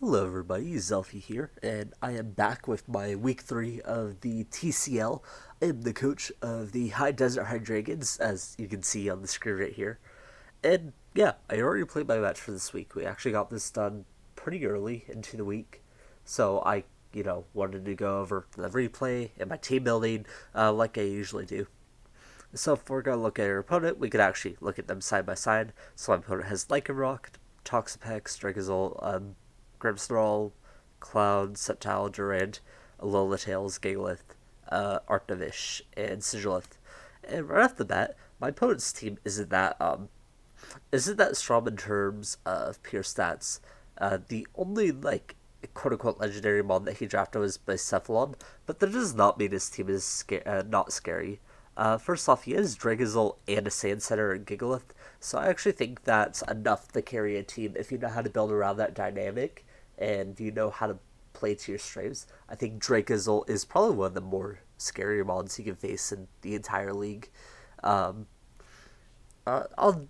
Hello everybody, Zelfie here, and I am back with my week 3 of the TCL. I am the coach of the High Desert HYDREIGONS, as you can see on the screen right here. And yeah, I already played my match for this week. We actually got this done pretty early into the week, so I wanted to go over the replay and my team building like I usually do. So if we're going to look at our opponent, we could actually look at them side by side. So my opponent has Lycanroc, Toxapex, Dracozolt, Grimmsnarl, Cloud, Sceptile, Durant, Alola-Tails, Gigalith, Arctovish, and Sigilith. And right off the bat, my opponent's team isn't that strong in terms of pure stats. The only quote unquote legendary mon that he drafted was Bicephalon, but that does not mean his team is not scary. First off, he has Dragozolt and a Sand Center and Gigalith, so I actually think that's enough to carry a team if you know how to build around that dynamic and you know how to play to your strengths. I think Dracozolt is probably one of the more scarier mons you can face in the entire league. Um, on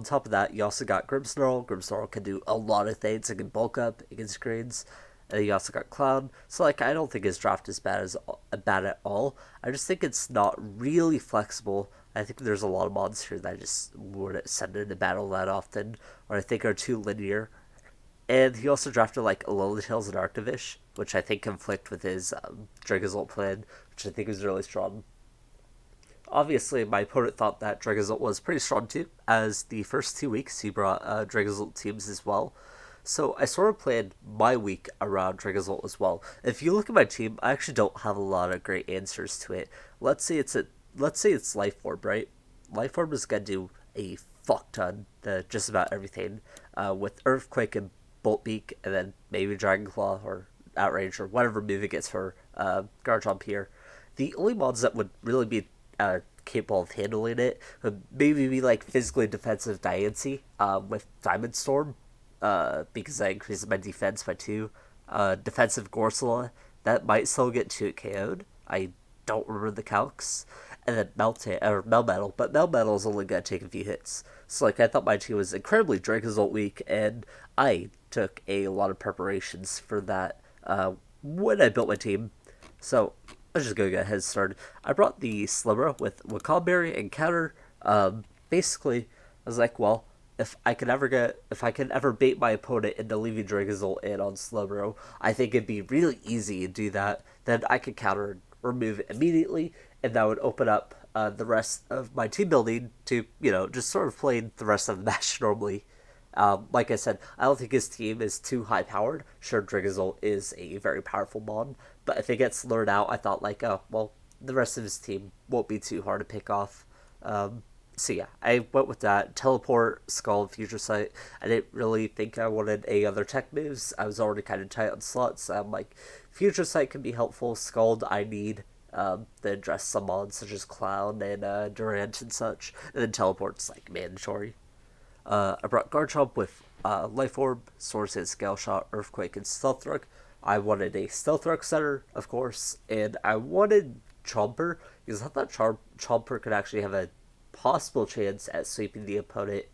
top of that, you also got Grimmsnarl. Grimmsnarl can do a lot of things. It can bulk up, it can screens. And then you also got Cloud. So I don't think his draft is bad at all. I just think it's not really flexible. I think there's a lot of mods here that I just wouldn't send into battle that often, or I think are too linear. And he also drafted Alola-Tails and Arctovish, which I think conflict with his Dragozolt plan, which I think is really strong. Obviously, my opponent thought that Dragozolt was pretty strong too, as the first 2 weeks he brought Dragozolt teams as well. So I sort of planned my week around Dragozolt as well. If you look at my team, I actually don't have a lot of great answers to it. Let's say it's Life Orb, right? Life Orb is gonna do a fuck ton to just about everything, with Earthquake and Bolt Beak, and then maybe Dragon Claw or Outrage or whatever move it gets for Garchomp here. The only mods that would really be capable of handling it would maybe be like physically defensive Diancie with Diamond Storm, because that increases my defense by 2. Defensive Gorsela, that might still get 2 KO'd. I don't remember the calcs. And then Melmetal, but Melmetal is only going to take a few hits. So I thought my team was incredibly Dracozolt weak, and I took a lot of preparations for that when I built my team. So let's just go get ahead started. I brought the Slowbro with Wakabberry and Counter. Basically, I was like, well, if I can ever bait my opponent into leaving Dragozolt in on Slowbro, I think it'd be really easy to do that. Then I could counter and remove it immediately, and that would open up the rest of my team building to, just sort of playing the rest of the match normally. Like I said, I don't think his team is too high powered. Sure, Dragozolt is a very powerful mon, but if it gets lured out, I thought oh well, the rest of his team won't be too hard to pick off. So yeah, I went with that. Teleport, Scald, Future Sight. I didn't really think I wanted any other tech moves. I was already kind of tight on slots. So I'm like, Future Sight can be helpful. Scald, I need to address some mods such as Clown and Durant and such. And then Teleport's mandatory. I brought Garchomp with Life Orb, Swords and Scale Shot, Earthquake, and Stealth Rock. I wanted a Stealth Rock setter, of course, and I wanted Chomper, because I thought Chomper could actually have a possible chance at sweeping the opponent.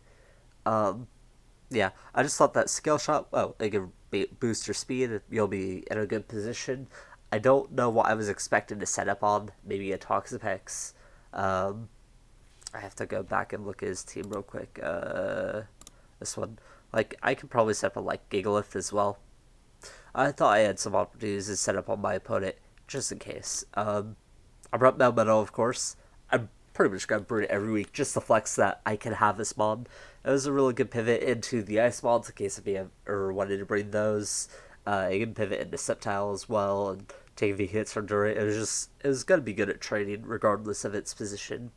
Yeah, I just thought that Scale Shot, it can boost your speed, and you'll be in a good position. I don't know what I was expecting to set up on, maybe a Toxapex. I have to go back and look at his team real quick. This one. I could probably set up a Gigalith as well. I thought I had some opportunities to set up on my opponent, just in case. I brought Melmetal, of course. I'm pretty much going to brew it every week, just to flex that I can have this mod. It was a really good pivot into the Ice mods, in case if you ever wanted to bring those. You can pivot into Sceptile as well, and take a few hits from Durant. It was going to be good at trading, regardless of its position.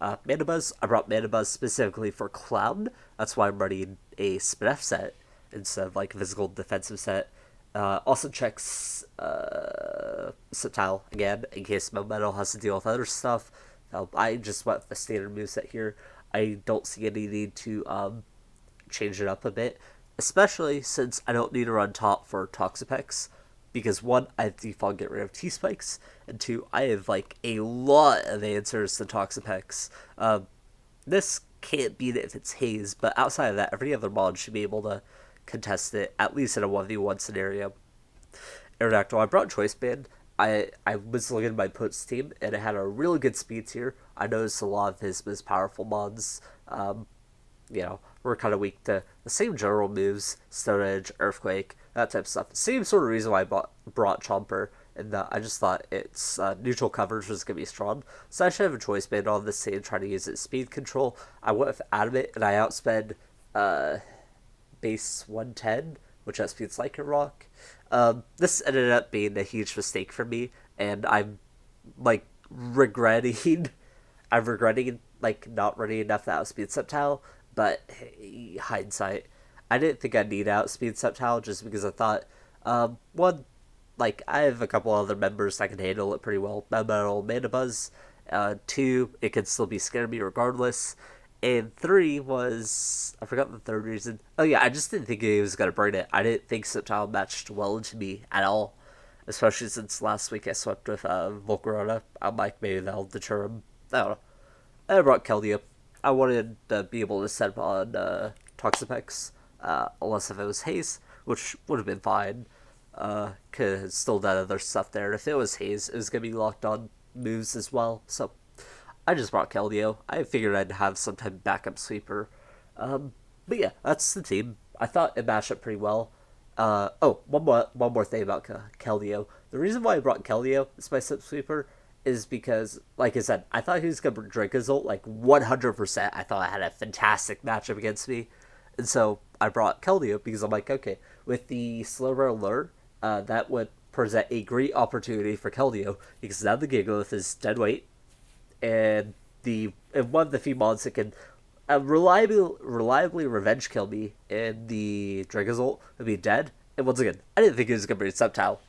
Mandibuzz, I brought Mandibuzz specifically for Cloud. That's why I'm running a Spinef set instead of a physical defensive set. Also checks Sceptile again in case Melmetal has to deal with other stuff. I just went with the standard moveset here. I don't see any need to change it up a bit, especially since I don't need to run top for Toxapex. Because 1, I have to default get rid of T-Spikes, and 2, I have a lot of answers to Toxapex. This can't beat it if it's Haze, but outside of that, every other mod should be able to contest it, at least in a 1v1 scenario. Aerodactyl, I brought Choice Band. I was looking at my Puts team, and it had a really good speed tier. I noticed a lot of his most powerful mods, were kind of weak to the same general moves, Stone Edge, Earthquake, that type of stuff. Same sort of reason why I brought Chomper, and I just thought its neutral coverage was going to be strong. So I should have a Choice Band on this team, trying to use its speed control. I went with Adamant, and I outsped base 110, which outspeeds Lycanroc. This ended up being a huge mistake for me, and I'm like regretting like not running enough outspeed Sceptile, but hey, hindsight, I didn't think I'd need outspeed Sceptile just because I thought, one, like I have a couple other members that can handle it pretty well. Mandibuzz. Two, it could still be scared of me regardless. And three was, I forgot the third reason. Oh yeah, I just didn't think he was gonna burn it. I didn't think Sceptile matched well into me at all, especially since last week I swept with Volcarona. I'm like, maybe that'll deter him. I don't know. I brought Keldeo. I wanted to be able to set on Toxapex, unless if it was Haze, which would have been fine, because it's still that other stuff there. If it was Haze, it was going to be locked on moves as well, so I just brought Keldeo. I figured I'd have some type of backup sweeper. But yeah, that's the team. I thought it matched up pretty well. One more thing about Keldeo. The reason why I brought Keldeo as my sweeper is because, like I said, I thought he was going to drink his ult, like 100%. I thought I had a fantastic matchup against me. And so I brought Keldeo because I'm like, okay, with the Slowbro lure, that would present a great opportunity for Keldeo because now the Gigalith is dead weight, and one of the few mods that can reliably revenge kill me in the Dragonzolt would be dead. And once again, I didn't think he was going to be a Sceptile.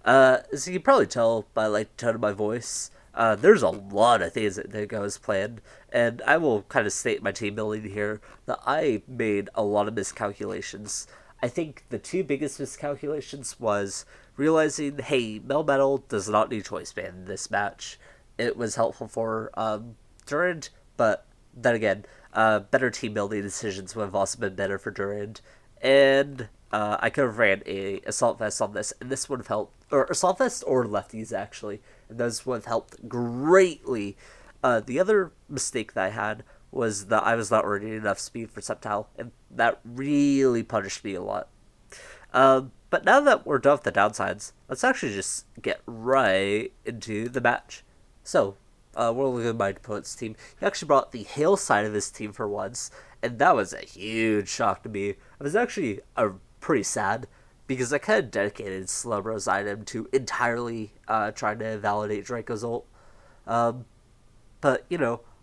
As you can probably tell by like the tone of my voice, there's a lot of things that didn't go as planned, and I will kind of state my team building here that I made a lot of miscalculations. I think the two biggest miscalculations was realizing, hey, Melmetal does not need Choice Band in this match. It was helpful for Durand, but then again, better team building decisions would have also been better for Durand. And I could have ran a Assault Vest on this, and this would have helped, or Assault Vest or Lefties actually, and those would have helped greatly. The other mistake that I had was that I was not running enough speed for Sceptile, and that really punished me a lot. But now that we're done with the downsides, let's actually just get right into the match. So, we're looking at my opponent's team. He actually brought the Hail side of his team for once, and that was a huge shock to me. I was actually pretty sad, because I kind of dedicated Slowbro's item to entirely trying to validate Draco's ult. But,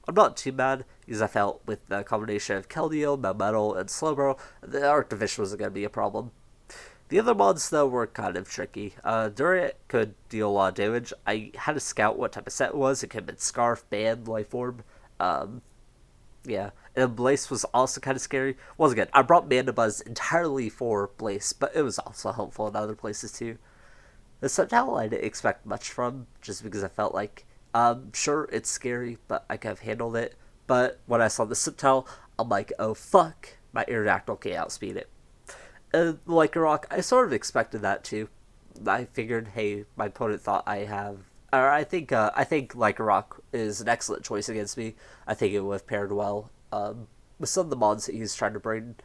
I'm not too mad, because I felt with the combination of Keldeo, Melmetal, and Slowbro, the Arc Division wasn't going to be a problem. The other mods, though, were kind of tricky. Durant could deal a lot of damage. I had to scout what type of set it was. It could have been Scarf, Band, Life Orb. Yeah. And Blaze was also kind of scary. Once again, I brought Mandibuzz entirely for Blaze, but it was also helpful in other places, too. The Sceptile I didn't expect much from, just because I felt like, sure, it's scary, but I could have handled it. But when I saw the Sceptile, I'm like, oh, fuck. My Aerodactyl can't outspeed it. Lycanroc, I sort of expected that too. I figured, hey, my opponent thought I think Lycanroc is an excellent choice against me. I think it would have paired well with some of the mods that he's trying to bring.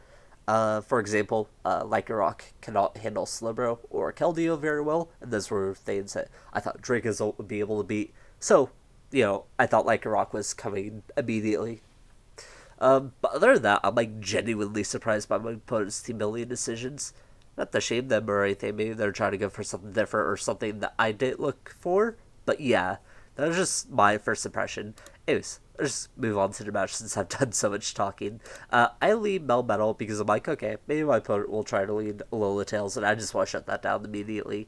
For example, Lycanroc cannot handle Slowbro or Keldeo very well, and those were things that I thought Dracozolt would be able to beat. So, I thought Lycanroc was coming immediately. But other than that, I'm like genuinely surprised by my opponent's team building decisions. Not to shame them or anything, maybe they're trying to go for something different or something that I didn't look for. But yeah, that was just my first impression. Anyways, let's just move on to the match since I've done so much talking. I lead Melmetal because I'm like, okay, maybe my opponent will try to lead Alola Tails, and I just want to shut that down immediately.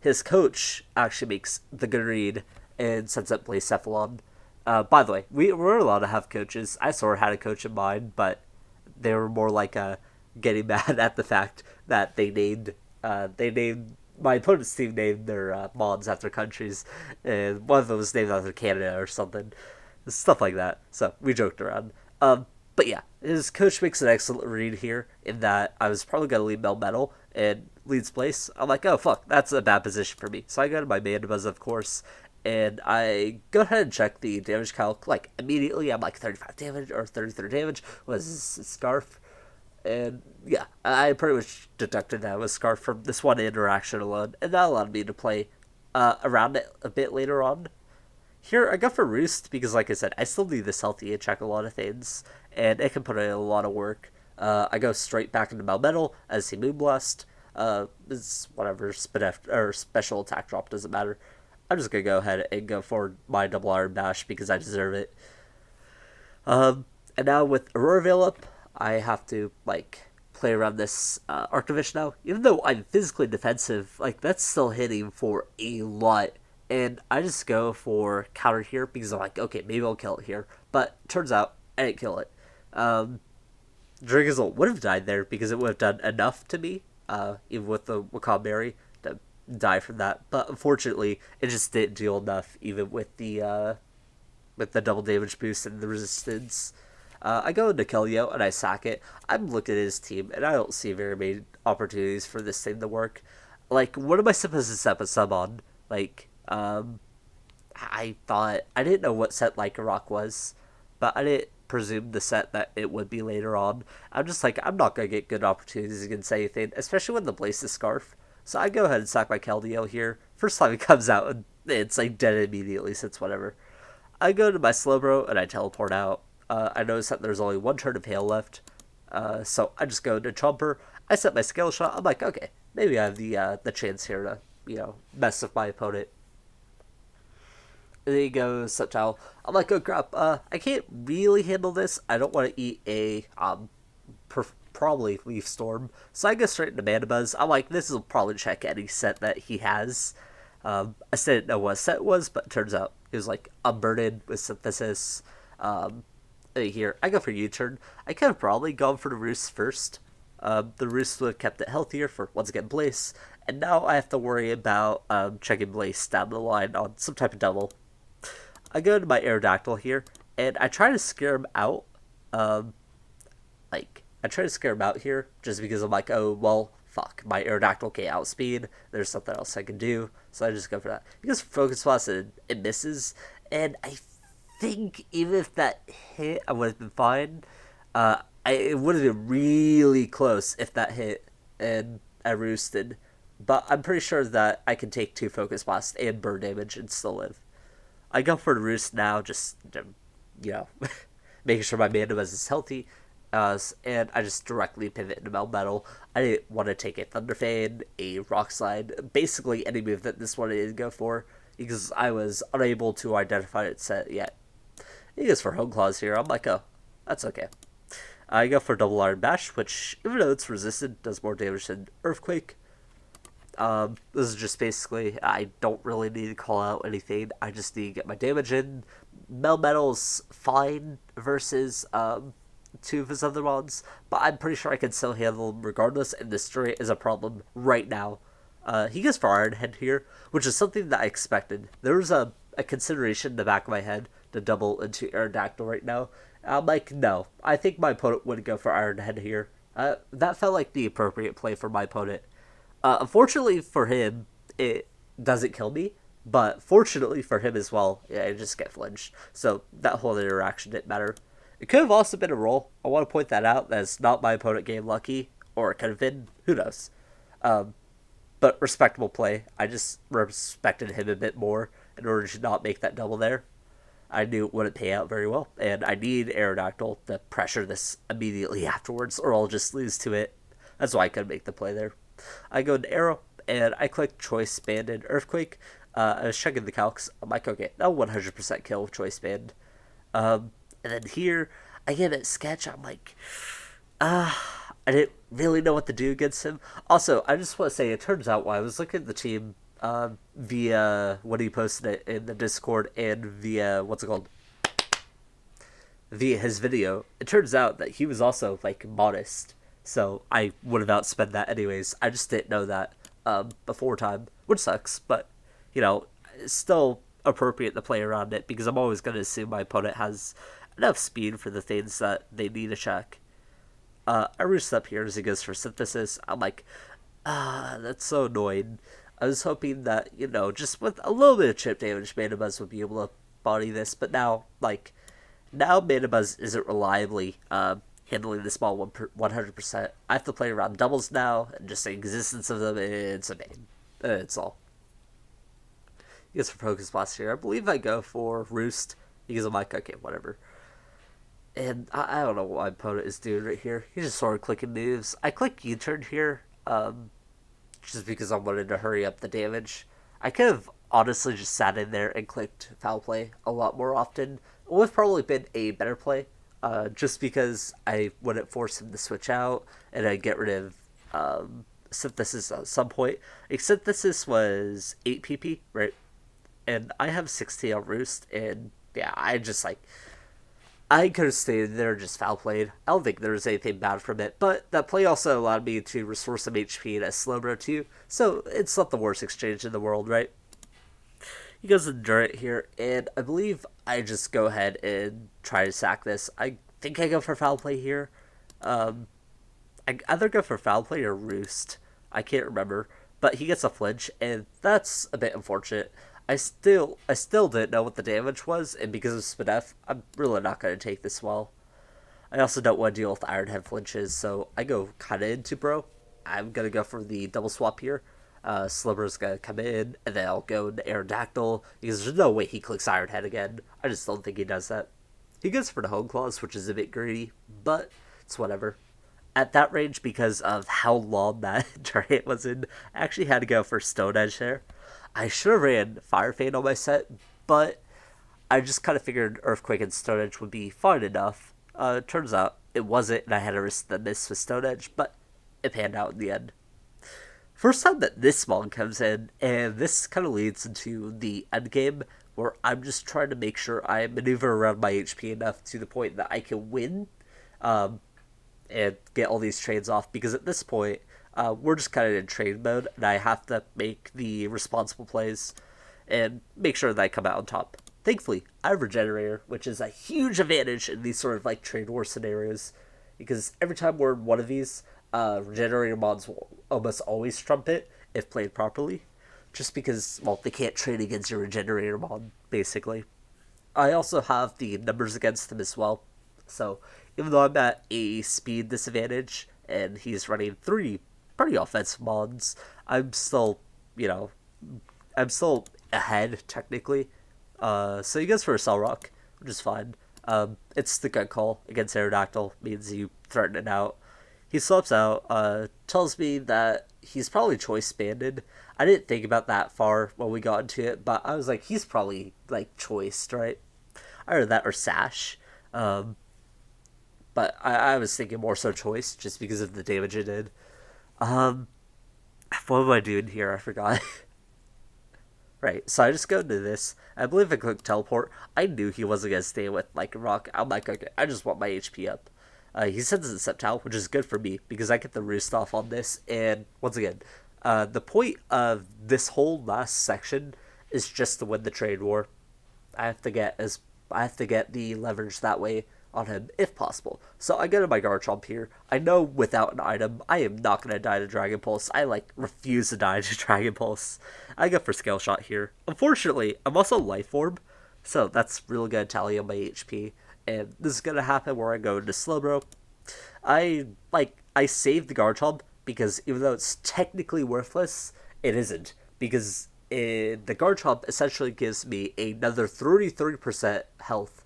His coach actually makes the good read and sends up Blacephalon. By the way, we're allowed to have coaches. I sort of had a coach in mind, but they were more like getting mad at the fact that they named my opponent's team named their mods after countries, and one of them was named after Canada or something, stuff like that. So we joked around. But yeah, his coach makes an excellent read here in that I was probably going to lead Melmetal and leads place. I'm like, oh fuck, that's a bad position for me. So I go to my Mandibuzz, of course, and I go ahead and check the damage calc. Like immediately, I'm like 35 damage or 33 damage was Scarf. And yeah, I pretty much deducted that was Scarf from this one interaction alone, and that allowed me to play around it a bit later on. Here, I go for Roost because, like I said, I still need this healthy and check a lot of things, and it can put in a lot of work. I go straight back into Melmetal as he Moonblast. It's whatever, or special attack drop, doesn't matter. I'm just gonna go ahead and go for my double Iron Bash because I deserve it. And now with Aurora Veil up, I have to, like, play around this Archdivish now. Even though I'm physically defensive, like, that's still hitting for a lot. And I just go for counter here because I'm like, okay, maybe I'll kill it here. But turns out, I didn't kill it. Dragonzol would have died there because it would have done enough to me, even with the Wakabberry, to die from that. But unfortunately, it just didn't deal enough, even with the double damage boost and the resistance. I go into Kellyo and I sack it. I'm looking at his team and I don't see very many opportunities for this thing to work. Like, what am I supposed to set a sub on? Like, I didn't know what set Lycanroc was, but I didn't presume the set that it would be later on. I'm just like, I'm not going to get good opportunities against anything, especially when the Blaze is Scarf. So I go ahead and sack my Keldeo here. First time it comes out, and it's like dead immediately since whatever. I go to my Slowbro and I teleport out. I notice that there's only one turn of hail left, so I just go to Chomper. I set my Scale Shot. I'm like, okay, maybe I have the chance here to, mess with my opponent. And then he goes Subtile. I'm like, oh crap, I can't really handle this. I don't want to eat a, probably Leaf Storm. So I go straight into Mandibuzz. I'm like, this will probably check any set that he has. I still didn't know what set it was, but it turns out it was like Unburdened with Synthesis. Here, I go for U-turn. I could have probably gone for the Roost first. The Roost would have kept it healthier for, once again, Blaze. And now I have to worry about checking Blaze down the line on some type of double. I go to my Aerodactyl here, and I try to scare him out. I try to scare him out here, just because I'm like, oh, well, fuck, my Aerodactyl can't outspeed. There's something else I can do, so I just go for that. Because Focus Blast, it misses, and I think even if that hit, I would have been fine. It would have been really close if that hit and I roosted. But I'm pretty sure that I can take 2 Focus Blasts and burn damage and still live. I go for the roost now, just, making sure my Mandibuzz is healthy. And I just directly pivot into Melmetal. I didn't want to take a Thunder Fade, a Rock Slide, basically any move that this one didn't go for, because I was unable to identify its set yet. He goes for Hone Claws here. I'm like, oh, that's okay. I go for Double Iron Bash, which, even though it's resistant, does more damage than Earthquake. This is just basically, I don't really need to call out anything. I just need to get my damage in. Melmetal's fine versus 2 of his other ones, but I'm pretty sure I can still handle him regardless, and Destroy is a problem right now. He goes for Iron Head here, which is something that I expected. There was a consideration in the back of my head to double into Aerodactyl right now. I'm like, no, I think my opponent would go for Iron Head here. That felt like the appropriate play for my opponent. Unfortunately for him, it doesn't kill me, but fortunately for him as well, I just get flinched. So that whole interaction didn't matter. It could have also been a roll. I want to point that out. That's not my opponent getting lucky, or it could have been. Who knows? But respectable play. I just respected him a bit more in order to not make that double there. I knew it wouldn't pay out very well, and I need Aerodactyl to pressure this immediately afterwards, or I'll just lose to it. That's why I couldn't make the play there. I go into Arrow, and I click Choice Band and Earthquake. I was checking the calcs. I'm like, okay, that'll 100% kill Choice Band. And then here, I get a Sketch. I'm like, I didn't really know what to do against him. Also, I just want to say, it turns out while I was looking at the team via when he posted it in the Discord and via, via his video, it turns out that he was also, like, modest. So I would have outspent that anyways. I just didn't know that before time, which sucks, but, it's still appropriate to play around it, because I'm always going to assume my opponent has enough speed for the things that they need to check. I roost up here as he goes for synthesis. I'm like, that's so annoying. I was hoping that, just with a little bit of chip damage, Mandibuzz would be able to body this, but now Mandibuzz isn't reliably handling this ball 100%. I have to play around doubles now, and just the existence of them, it's a pain. It's all. He goes for Focus Blast here. I believe I go for Roost, because I'm like, okay, whatever. And I don't know what my opponent is doing right here. He's just sort of clicking moves. I click U-turn here, just because I wanted to hurry up the damage. I could have honestly just sat in there and clicked foul play a lot more often. It would have probably been a better play, just because I wouldn't force him to switch out, and I'd get rid of Synthesis at some point. Synthesis was 8 PP, right? And I have 16 on Roost, and yeah, I could have stayed there and just foul played. I don't think there was anything bad from it, but that play also allowed me to restore some HP and a Slowbro too, so it's not the worst exchange in the world, right? He goes to Endurant here, and I believe I just go ahead and try to sack this. I think I go for foul play here. I either go for foul play or Roost. I can't remember, but he gets a flinch, and that's a bit unfortunate. I still didn't know what the damage was, and because of Spinef, I'm really not going to take this well. I also don't want to deal with Iron Head flinches, so I go kind of into Bro. I'm going to go for the double swap here. Slivers going to come in, and then I'll go into Aerodactyl, because there's no way he clicks Iron Head again. I just don't think he does that. He goes for the Hone Claws, which is a bit greedy, but it's whatever. At that range, because of how long that Giant was in, I actually had to go for Stone Edge there. I should have ran Fire Fade on my set, but I just kind of figured Earthquake and Stone Edge would be fine enough. Turns out it wasn't, and I had to risk the miss with Stone Edge, but it panned out in the end. First time that this Mon comes in, and this kind of leads into the end game, where I'm just trying to make sure I maneuver around my HP enough to the point that I can win, and get all these trades off, because at this point, we're just kind of in trade mode, and I have to make the responsible plays and make sure that I come out on top. Thankfully, I have Regenerator, which is a huge advantage in these sort of like trade war scenarios, because every time we're in one of these, Regenerator mods will almost always trump it if played properly, just because, well, they can't trade against your Regenerator mod, basically. I also have the numbers against them as well, so even though I'm at a speed disadvantage, and he's running 3 pretty offensive mods, I'm still ahead, technically. So he goes for a Cell Rock, which is fine. It's the good call against Aerodactyl, means you threaten it out. He swaps out, tells me that he's probably choice banded. I didn't think about that far when we got into it, but I was like, he's probably, like, choiced, right? Either that or Sash. But I was thinking more so choice, just because of the damage it did. What am I doing here? I forgot. Right, so I just go into this. I believe I clicked teleport. I knew he wasn't going to stay with like a rock. I'm like, okay, I just want my HP up. He sends it Septal, which is good for me, because I get the roost off on this. And once again, the point of this whole last section is just to win the trade war. I have to get the leverage that way on him if possible. So I go to my Garchomp here. I know without an item, I am not going to die to Dragon Pulse. I refuse to die to Dragon Pulse. I go for Scale Shot here. Unfortunately, I'm also Life Orb, so that's really going to tally on my HP. And this is going to happen where I go into Slowbro. I saved the Garchomp, because even though it's technically worthless, it isn't. Because the Garchomp essentially gives me another 33% health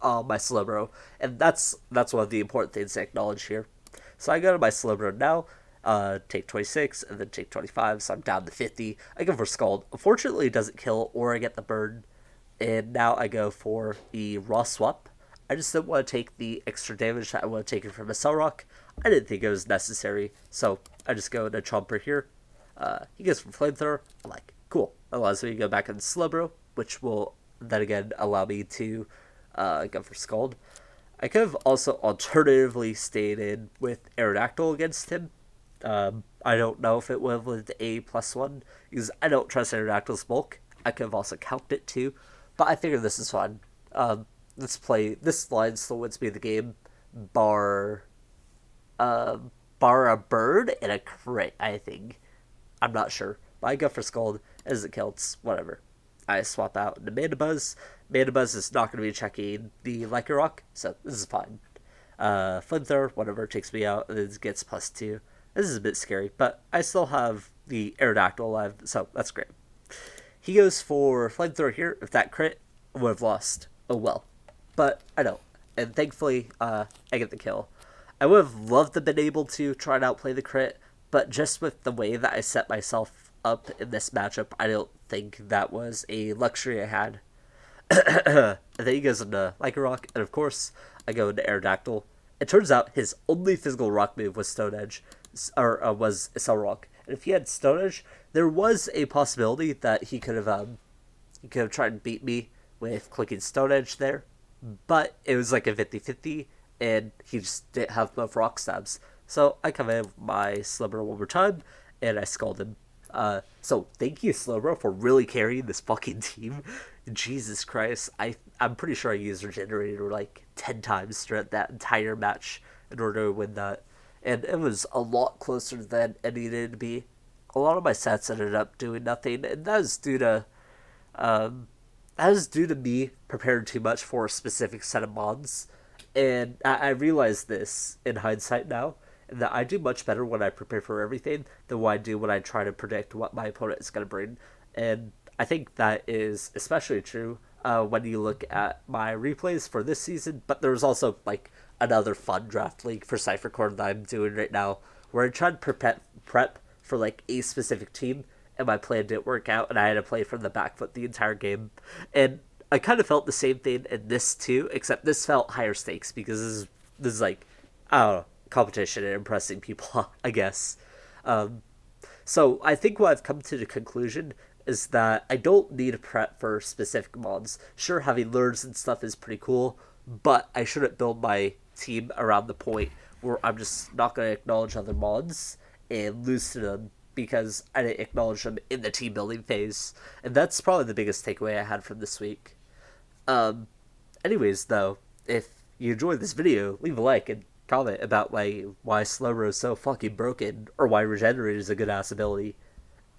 on my Slowbro, and that's one of the important things to acknowledge here. So I go to my Slowbro now, take 26, and then take 25, so I'm down to 50. I go for Scald. Unfortunately, it doesn't kill, or I get the burn, and now I go for the Raw Swap. I just didn't want to take the extra damage that I would have taken from a Cell Rock. I didn't think it was necessary, so I just go to Chomper here. He goes for Flamethrower. I'm like, cool. Allows me to go back into Slowbro, which will then again allow me to go for Scald. I could have also alternatively stayed in with Aerodactyl against him. I don't know if it would have lived a +1, because I don't trust Aerodactyl's bulk. I could have also counted it too, but I figured this is fine. let's play. This line still wins me the game, bar, uh, bar a bird and a crit. I think. I'm not sure. But I go for Scald as it counts. Whatever. I swap out into Mandibuzz. Mandibuzz is not going to be checking the Lycanroc, so this is fine. Flamethrower, whatever, takes me out, and then gets +2. This is a bit scary, but I still have the Aerodactyl alive, so that's great. He goes for Flamethrower here. If that crit, I would have lost. Oh well. But I don't. And thankfully, I get the kill. I would have loved to have been able to try and outplay the crit, but just with the way that I set myself up in this matchup, I don't think that was a luxury I had. And then he goes into Lycanroc, and of course, I go into Aerodactyl. It turns out his only physical rock move was Stone Edge, or was Accelerock. And if he had Stone Edge, there was a possibility that he could have tried and beat me with clicking Stone Edge there, but it was like a 50-50, and he just didn't have enough rock stabs. So I come in with my Slowbro one more time, and I scald him. So thank you, Slowbro, for really carrying this fucking team. Jesus Christ, I'm pretty sure I used Regenerator like 10 times throughout that entire match in order to win that, and it was a lot closer than it needed to be. A lot of my sets ended up doing nothing, and um, that was due to me preparing too much for a specific set of mods, and I realize this in hindsight now, that I do much better when I prepare for everything than what I do when I try to predict what my opponent is going to bring. And I think that is especially true when you look at my replays for this season. But there's also like another fun draft league for CypherCore that I'm doing right now, where I tried to prep for like a specific team, and my plan didn't work out, and I had to play from the back foot the entire game. And I kind of felt the same thing in this too, except this felt higher stakes because this is like, I don't know, competition and impressing people, I guess. So I think what I've come to the conclusion is that I don't need to prep for specific mods. Sure, having lures and stuff is pretty cool, but I shouldn't build my team around the point where I'm just not going to acknowledge other mods and lose to them because I didn't acknowledge them in the team building phase. And that's probably the biggest takeaway I had from this week. Anyways, though, if you enjoyed this video, leave a like and comment about like why Slowbro is so fucking broken, or why Regenerate is a good ass ability.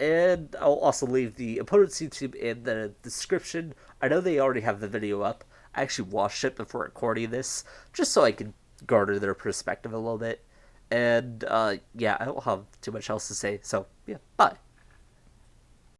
And I'll also leave the opponent's YouTube in the description. I know they already have the video up. I actually watched it before recording this, just so I could garner their perspective a little bit. And yeah, I don't have too much else to say, so yeah, bye.